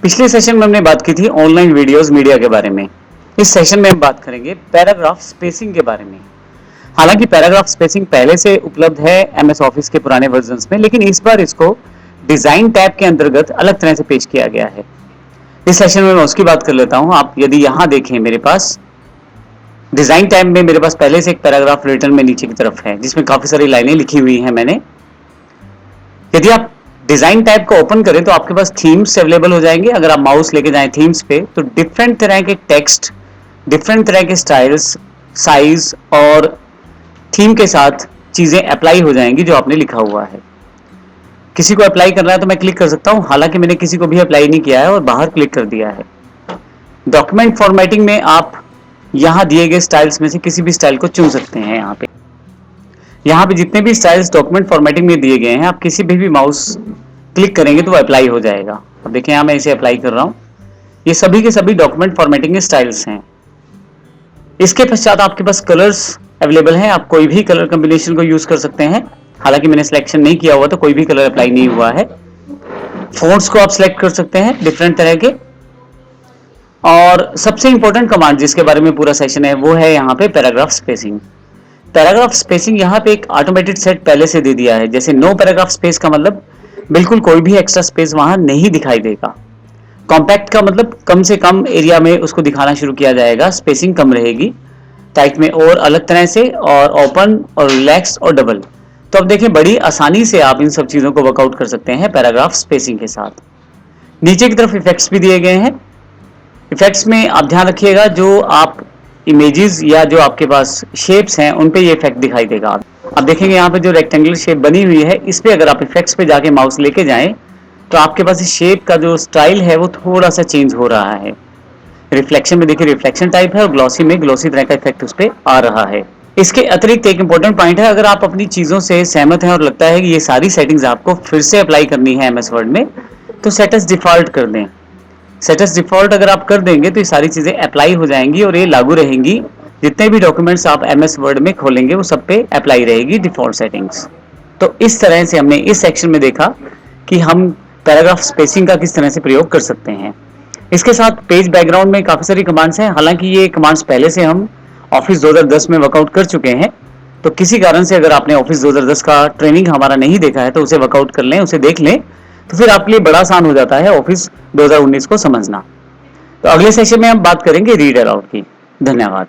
पिछले सेशन में हमने बात की थी ऑनलाइन वीडियोस मीडिया के बारे में। इस सेशन में हम बात करेंगे पैराग्राफ स्पेसिंग के बारे में। हालांकि पैराग्राफ स्पेसिंग पहले से उपलब्ध है एमएस ऑफिस के पुराने वर्जन्स में, लेकिन इस बार इसको डिजाइन टैब के अंतर्गत अलग तरह से पेश किया गया है। इस सेशन में मैं उसकी बात कर लेता हूं। आप यदि यहां देखें, मेरे पास डिजाइन टैब में मेरे पास पहले से एक पैराग्राफ रिटर्न में नीचे की तरफ है, जिसमें काफी सारी लाइनें लिखी हुई हैं मैंने। यदि आप डिजाइन टैब को ओपन करें तो आपके पास थीम्स अवेलेबल हो जाएंगे। अगर आप माउस लेके जाएं थीम्स पे तो डिफरेंट तरह के टेक्स्ट, डिफरेंट तरह के स्टाइल्स, साइज और थीम के साथ चीजें अप्लाई हो जाएंगी जो आपने लिखा हुआ है। किसी को अप्लाई करना है तो मैं क्लिक कर सकता हूं, हालांकि मैंने किसी को भी अप्लाई नहीं किया है और बाहर क्लिक कर दिया है। डॉक्यूमेंट फॉर्मेटिंग में आप यहां दिए गए स्टाइल्स में से किसी भी स्टाइल को चुन सकते हैं। यहाँ पे जितने भी स्टाइल्स डॉक्यूमेंट फॉर्मेटिंग में दिए गए हैं, आप किसी भी माउस क्लिक करेंगे तो वो अप्लाई हो जाएगा। अब देखें, यहाँ मैं इसे अप्लाई कर रहा हूँ। ये सभी के सभी डॉक्यूमेंट फॉर्मेटिंग के स्टाइल्स हैं। इसके पश्चात आपके पास कलर्स अवेलेबल हैं। आप कोई भी कलर कॉम्बिनेशन को यूज कर सकते हैं। हालांकि मैंने सिलेक्शन नहीं किया हुआ तो कोई भी कलर अप्लाई नहीं हुआ है। फॉन्ट्स को आप सिलेक्ट कर सकते हैं डिफरेंट तरह के। और सबसे इंपॉर्टेंट कमांड जिसके बारे में पूरा सेशन है वो है यहाँ पे पैराग्राफ स्पेसिंग। पैराग्राफ स्पेसिंग यहाँ पे एक ऑटोमेटेड सेट पहले से दे दिया है। जैसे नो पैराग्राफ स्पेस का मतलब बिल्कुल कोई भी एक्स्ट्रा स्पेस वहां नहीं दिखाई देगा। कॉम्पैक्ट का मतलब कम से कम एरिया में उसको दिखाना शुरू किया जाएगा, स्पेसिंग कम रहेगी। टाइट में और अलग तरह से, और ओपन और रिलैक्स और डबल। तो अब देखें, बड़ी आसानी से आप इन सब चीजों को वर्कआउट कर सकते हैं पैराग्राफ स्पेसिंग के साथ। नीचे की तरफ इफेक्ट्स भी दिए गए हैं। इफेक्ट्स में आप ध्यान रखिएगा, जो आप इमेजेस या जो आपके पास शेप्स हैं उन पे ये इफेक्ट दिखाई देगा। आप देखेंगे यहाँ पे जो रेक्टेंगुलर शेप बनी हुई है, इस पे अगर आप इफेक्ट्स पे जाके माउस लेके जाएं तो आपके पास इस शेप का जो स्टाइल है वो थोड़ा सा चेंज हो रहा है। रिफ्लेक्शन में देखिए रिफ्लेक्शन टाइप है, और ग्लॉसी में ग्लॉसी तरह का इफेक्ट उस पे आ रहा है। इसके अतिरिक्त एक इंपॉर्टेंट पॉइंट है, अगर आप अपनी चीजों से सहमत हैं और लगता है कि ये सारी सेटिंग्स आपको फिर से अप्लाई करनी है एमएस वर्ड में, तो सेट एज डिफॉल्ट कर दें। सेट एज डिफॉल्ट अगर आप कर देंगे तो ये सारी चीजें अप्लाई हो जाएंगी और ये लागू रहेंगी। जितने भी डॉक्यूमेंट्स आप एमएस वर्ड में खोलेंगे वो सब पे अप्लाई रहेगी डिफॉल्ट सेटिंग्स। तो इस तरह से हमने इस सेक्शन में देखा कि हम पैराग्राफ स्पेसिंग का किस तरह से प्रयोग कर सकते हैं। इसके साथ पेज बैकग्राउंड में काफी सारी कमांड्स हैं। हालांकि ये कमांड्स पहले से हम ऑफिस 2010 में वर्कआउट कर चुके हैं, तो किसी कारण से अगर आपने ऑफिस 2010 का ट्रेनिंग हमारा नहीं देखा है तो उसे वर्कआउट कर लें, उसे देख लें, तो फिर आपके लिए बड़ा आसान हो जाता है ऑफिस 2019 को समझना। तो अगले सेशन में हम बात करेंगे रीड अलाउड की। धन्यवाद।